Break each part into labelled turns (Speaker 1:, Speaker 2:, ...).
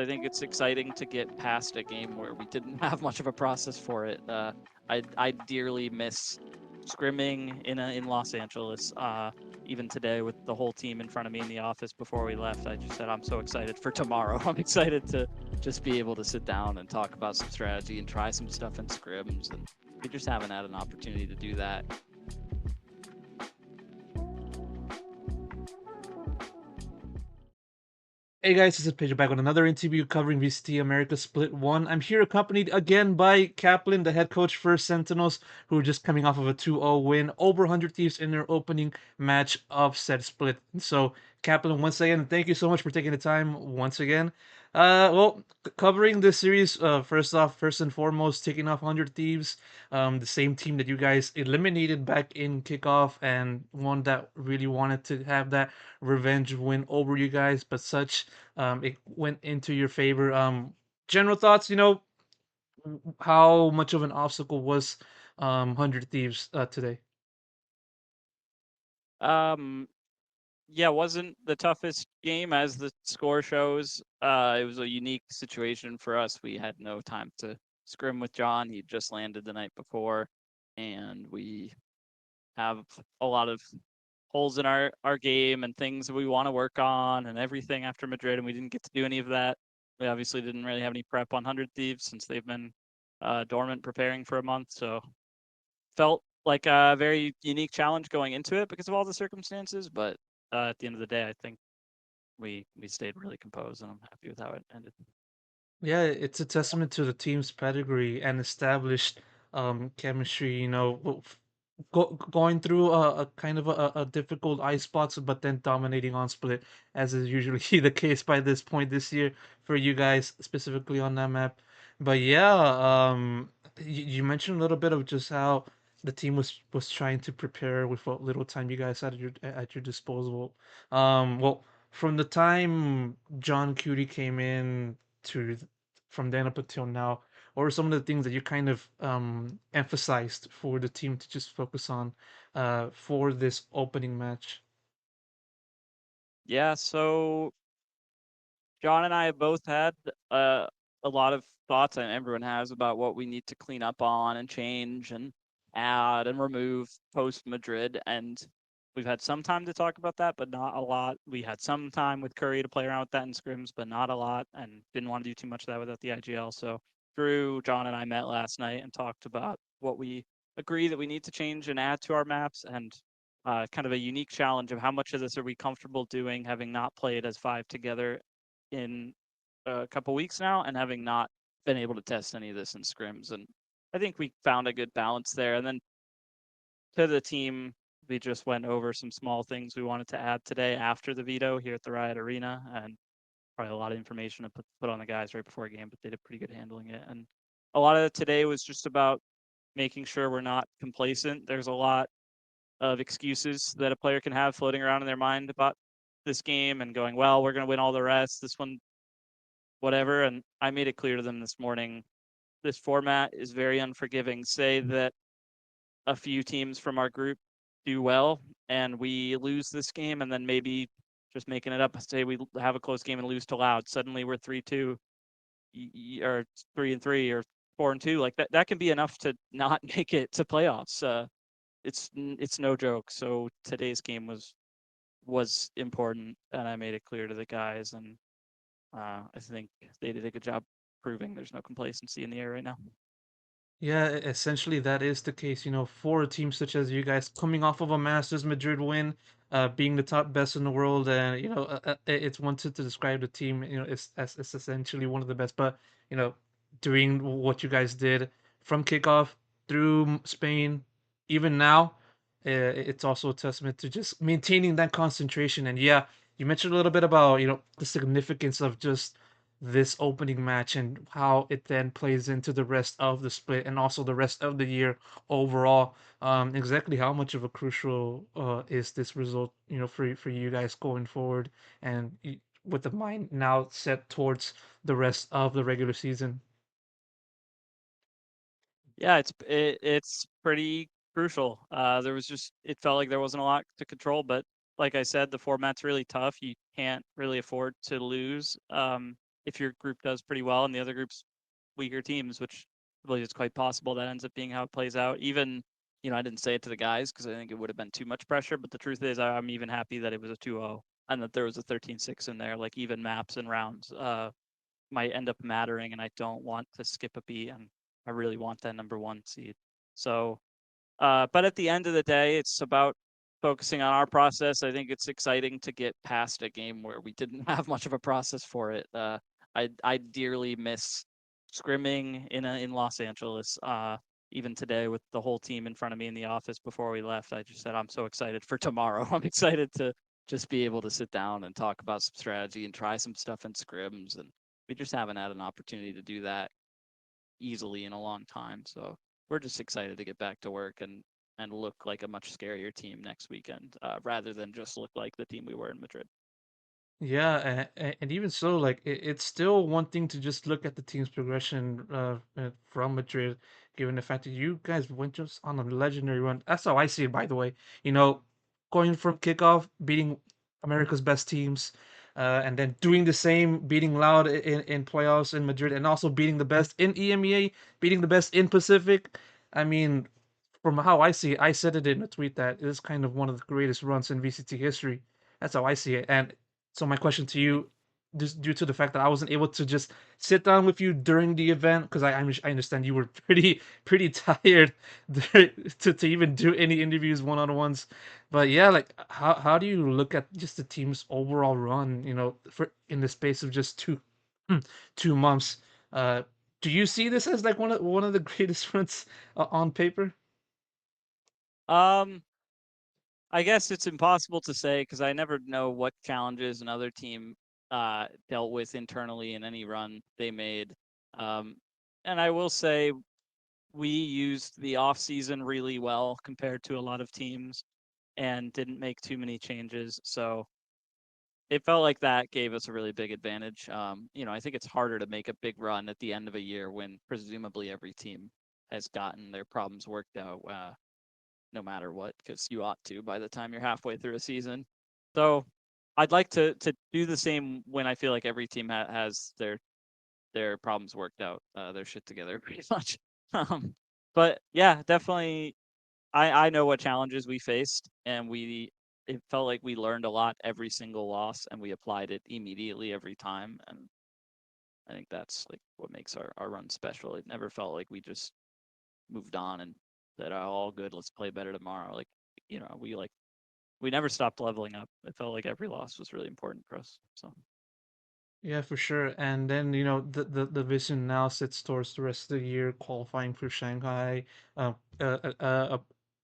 Speaker 1: I think it's exciting to get past a game where we didn't have much of a process for it. I dearly miss scrimming in Los Angeles. Even today with the whole team in front of me in the office before we left, I just said I'm so excited for tomorrow. I'm excited to just be able to sit down and talk about some strategy and try some stuff in scrims, and we just haven't had an opportunity to do that.
Speaker 2: Hey guys, this is Pedro back with another interview covering VCT Americas Split 1. I'm here accompanied again by Kaplan, the head coach for Sentinels, who are just coming off of a 2-0 win over 100 Thieves in their opening match of said split. So, Kaplan, once again, thank you so much for taking the time once again. Covering this series, first off, first and foremost, taking off 100 Thieves, the same team that you guys eliminated back in kickoff and one that really wanted to have that revenge win over you guys, but such it went into your favor. General thoughts, how much of an obstacle was 100 Thieves today?
Speaker 1: Um, Yeah, wasn't the toughest game as the score shows. It was a unique situation for us. We had no time to scrim with John. He just landed the night before, and we have a lot of holes in our game and things that we want to work on and everything after Madrid, and we didn't get to do any of that. We obviously didn't really have any prep on 100 Thieves since they've been dormant preparing for a month, so felt like a very unique challenge going into it because of all the circumstances, but at the end of the day, I think we stayed really composed, and I'm happy with how it ended.
Speaker 2: Yeah, it's a testament to the team's pedigree and established chemistry. Going through a kind of a difficult ice spots, but then dominating on split, as is usually the case by this point this year for you guys, specifically on that map. But yeah, you mentioned a little bit of just how the team was trying to prepare with what little time you guys had at your disposal. From the time John Cutie came in to from then up until now, what are some of the things that you kind of emphasized for the team to just focus on for this opening match?
Speaker 1: Yeah, so John and I have both had a lot of thoughts, and everyone has, about what we need to clean up on and change and add and remove post Madrid. And we've had some time to talk about that, but not a lot. We had some time with Curry to play around with that in scrims, but not a lot, and didn't want to do too much of that without the IGL. So Drew, John, and I met last night and talked about what we agree that we need to change and add to our maps, and kind of a unique challenge of how much of this are we comfortable doing, having not played as five together in a couple weeks now, and having not been able to test any of this in scrims. And I think we found a good balance there. And then to the team, we just went over some small things we wanted to add today after the veto here at the Riot Arena, and probably a lot of information to put on the guys right before a game, but they did pretty good handling it. And a lot of it today was just about making sure we're not complacent. There's a lot of excuses that a player can have floating around in their mind about this game and going, well, we're going to win all the rest. This one, whatever. And I made it clear to them this morning, this format is very unforgiving. Say that a few teams from our group do well and we lose this game, and then maybe just making it up, say we have a close game and lose to Loud. Suddenly we're 3-2 or 3-3 or 4-2. Like that can be enough to not make it to playoffs. It's no joke. So today's game was important, and I made it clear to the guys, and I think they did a good job proving there's no complacency in the air right now.
Speaker 2: Yeah, essentially that is the case. For a team such as you guys coming off of a Masters Madrid win, being the top best in the world, and it's wanted to describe the team, as essentially one of the best. But doing what you guys did from kickoff through Spain, even now, it's also a testament to just maintaining that concentration. And yeah, you mentioned a little bit about the significance of just this opening match and how it then plays into the rest of the split and also the rest of the year overall. Exactly how much of a crucial is this result, for you guys going forward and with the mind now set towards the rest of the regular season.
Speaker 1: Yeah, it's pretty crucial. There was just, it felt like there wasn't a lot to control, but like I said, the format's really tough. You can't really afford to lose. if your group does pretty well and the other group's weaker teams, which I believe it's quite possible that ends up being how it plays out. Even, I didn't say it to the guys because I think it would have been too much pressure. But the truth is, I'm even happy that it was a 2-0 and that there was a 13-6 in there. Like even maps and rounds might end up mattering, and I don't want to skip a beat, and I really want that number one seed. So, but at the end of the day, it's about focusing on our process. I think it's exciting to get past a game where we didn't have much of a process for it. I dearly miss scrimming in Los Angeles. Even today with the whole team in front of me in the office before we left, I just said I'm so excited for tomorrow. I'm excited to just be able to sit down and talk about some strategy and try some stuff in scrims, and we just haven't had an opportunity to do that easily in a long time. So we're just excited to get back to work and look like a much scarier team next weekend, rather than just look like the team we were in Madrid.
Speaker 2: Yeah, and even so, like it's still one thing to just look at the team's progression from Madrid, given the fact that you guys went just on a legendary run. That's how I see it, by the way. You know, going from kickoff, beating America's best teams, and then doing the same, beating Loud in playoffs in Madrid, and also beating the best in EMEA, beating the best in Pacific. I mean, from how I see it, I said it in a tweet that it is kind of one of the greatest runs in VCT history. That's how I see it, and so my question to
Speaker 1: Thank
Speaker 2: you, just due to the fact that I wasn't able to just sit down with you during the event, because I understand you were pretty tired to even do any interviews one on ones, but yeah, like how do you look at just the team's overall run? For in the space of just two 2 months. Uh, do you see this as like one of the greatest runs on paper?
Speaker 1: you. I guess it's impossible to say because I never know what challenges another team dealt with internally in any run they made. Um, and I will say we used the off season really well compared to a lot of teams and didn't make too many changes. So it felt like that gave us a really big advantage. I think it's harder to make a big run at the end of a year when presumably every team has gotten their problems worked out, no matter what, because you ought to by the time you're halfway through a season. So I'd like to do the same when I feel like every team has their problems worked out, their shit together pretty much. Um, but yeah, definitely I know what challenges we faced, and it felt like we learned a lot every single loss, and we applied it immediately every time. And I think that's like what makes our run special. It never felt like we just moved on and said, "Oh, all good, let's play better tomorrow." Like, we never stopped leveling up. It felt like every loss was really important for us. So
Speaker 2: Yeah, for sure. And then, the vision now sits towards the rest of the year, qualifying for Shanghai, uh, uh, uh, uh,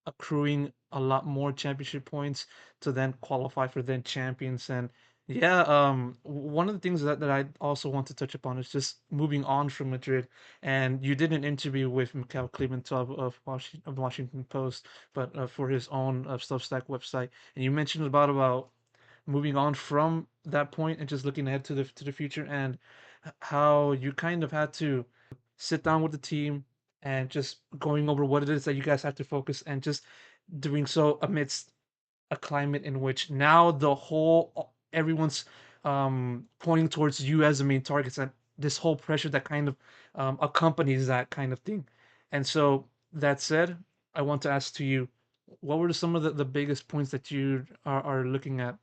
Speaker 2: accruing a lot more championship points to then qualify for then champions. And yeah, one of the things that I also want to touch upon is just moving on from Madrid. And you did an interview with Mikhail Klementov of Washington Post, but for his own Substack website, and you mentioned about moving on from that point and just looking ahead to the future, and how you kind of had to sit down with the team and just going over what it is that you guys have to focus, and just doing so amidst a climate in which now the whole everyone's pointing towards you as the main targets, and this whole pressure that kind of accompanies that kind of thing. And so that said, I want to ask to you, what were some of the biggest points that you are looking at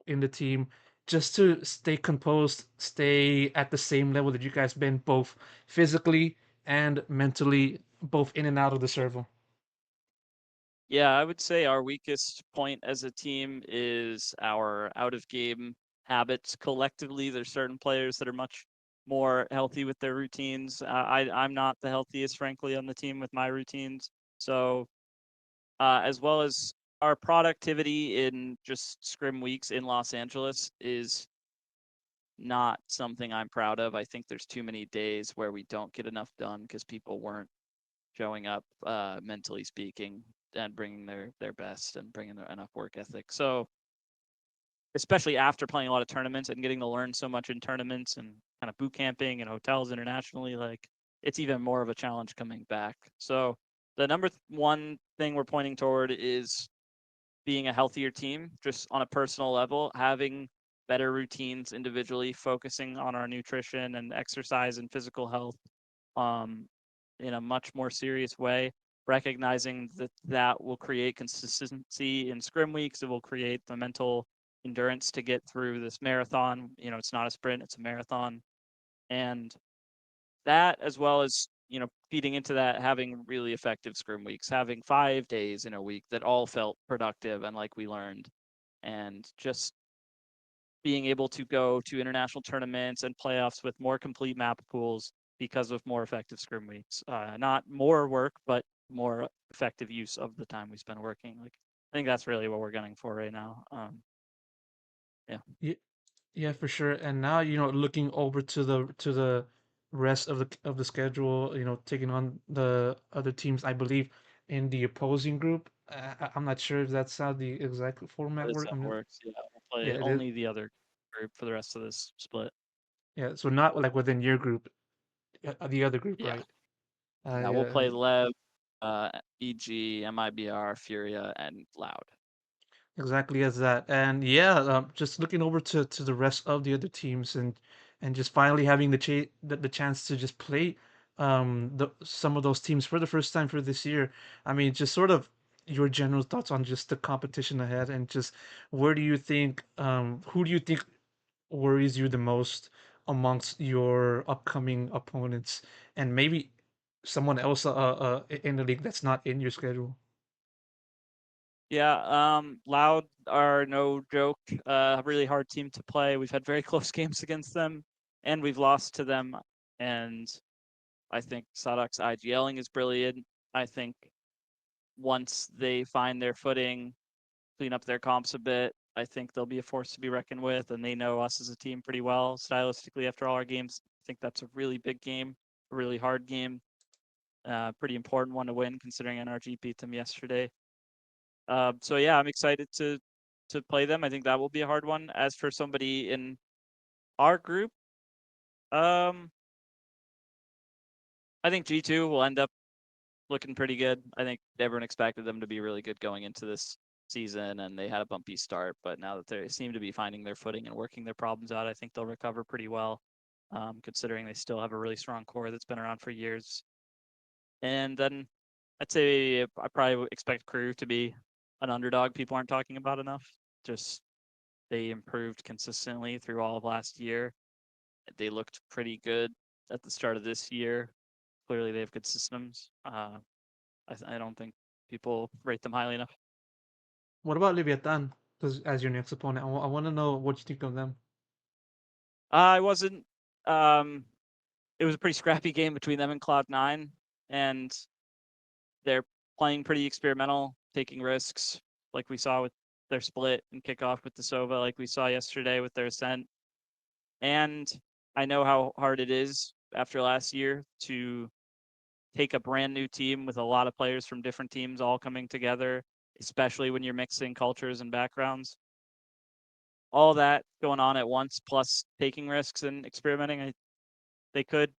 Speaker 2: in the team, just to stay composed, stay at the same level that you guys been, both physically and mentally, both in and out of the server?
Speaker 1: yeah, I would say our weakest point as a team is our out of game habits. Collectively, there's certain players that are much more healthy with their routines. I'm not the healthiest, frankly, on the team with my routines. So as well as our productivity in just scrim weeks in Los Angeles is not something I'm proud of. I think there's too many days where we don't get enough done because people weren't showing up, mentally speaking, and bringing their best and bringing enough work ethic. So especially after playing a lot of tournaments and getting to learn so much in tournaments and kind of boot camping and hotels internationally, like it's even more of a challenge coming back. So the number one thing we're pointing toward is being a healthier team, just on a personal level, having better routines individually, focusing on our nutrition and exercise and physical health um, in a much more serious way, recognizing that that will create consistency in scrim weeks. It will create the mental endurance to get through this marathon. It's not a sprint, it's a marathon. And that, as well as, feeding into that, having really effective scrim weeks, having 5 days in a week that all felt productive and like we learned, and just being able to go to international tournaments and playoffs with more complete map pools because of more effective scrim weeks. Not more work, but more effective use of the time we spend working. Like, I think that's really what we're gunning for right now. Yeah.
Speaker 2: Yeah, yeah, for sure. And now, looking over to the rest of the schedule, taking on the other teams, I believe in the opposing group. I'm not sure if that's how the exact
Speaker 1: That
Speaker 2: format
Speaker 1: is
Speaker 2: works.
Speaker 1: how it works. Yeah. We'll
Speaker 2: Yeah,
Speaker 1: play
Speaker 2: it is.
Speaker 1: only the other group for the rest of this split.
Speaker 2: Yeah, so not like within your group, the other group,
Speaker 1: Yeah.
Speaker 2: right?
Speaker 1: Yeah. We'll
Speaker 2: Yeah,
Speaker 1: play Lev, EG, MIBR, Furia, and Loud.
Speaker 2: exactly as that. And yeah, just looking over to the rest of the other teams and just finally having the chance to just play some of those teams for the first time for this year. I mean, just sort of your general thoughts on just the competition ahead and just where do you think who do you think worries you the most amongst your upcoming opponents and maybe someone else in the league that's not in your schedule?
Speaker 1: Yeah, Loud are no joke. A really hard team to play. We've had very close games against them, and we've lost to them. And I think Sadok's IGLing is brilliant. I think once they find their footing, clean up their comps a bit, I think they'll be a force to be reckoned with, and they know us as a team pretty well stylistically after all our games. I think that's a really big game, a really hard game, pretty important one to win considering NRG beat them yesterday. So yeah, I'm excited to play them. I think that will be a hard one. As for somebody in our group, um, I think G2 will end up looking pretty good. I think everyone expected them to be really good going into this season, and they had a bumpy start. But now that they seem to be finding their footing and working their problems out, I think they'll recover pretty well, considering they still have a really strong core that's been around for years. And then I'd say I probably would expect Crew to be an underdog people aren't talking about enough. Just they improved consistently through all of last year. They looked pretty good at the start of this year. Clearly, they have good systems. I don't think people rate them highly enough.
Speaker 2: What about Leviathan? Because as your next opponent, I want to know what you think of them.
Speaker 1: I wasn't. Um, it was a pretty scrappy game between them and Cloud9, and they're playing pretty experimental, taking risks, like we saw with their split and kickoff with the Sova, like we saw yesterday with their Ascent. And I know how hard it is after last year to take a brand new team with a lot of players from different teams all coming together, especially when you're mixing cultures and backgrounds. All that going on at once, plus taking risks and experimenting. They could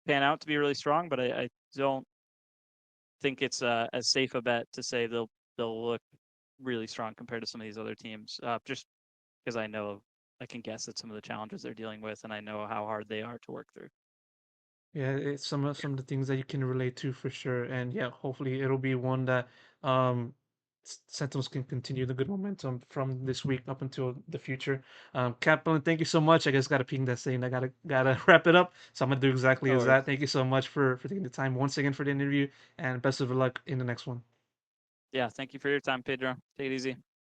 Speaker 1: pan out to be really strong, but I don't think it's as safe a bet to say they'll look really strong compared to some of these other teams. Just because I can guess at some of the challenges they're dealing with, and I know how hard they are to work through.
Speaker 2: Yeah, it's some of the things that you can relate to for sure, and yeah, hopefully it'll be one that Sentinels can continue the good momentum from this week up until the future. Kaplan, thank you so much. I guess got to ping that saying I gotta wrap it up, so I'm gonna do exactly
Speaker 1: No
Speaker 2: as that.
Speaker 1: worries.
Speaker 2: Thank you so much for taking the time once again for the interview, and best of luck in the next one.
Speaker 1: Yeah, thank you for your time, Pedro. Take it easy.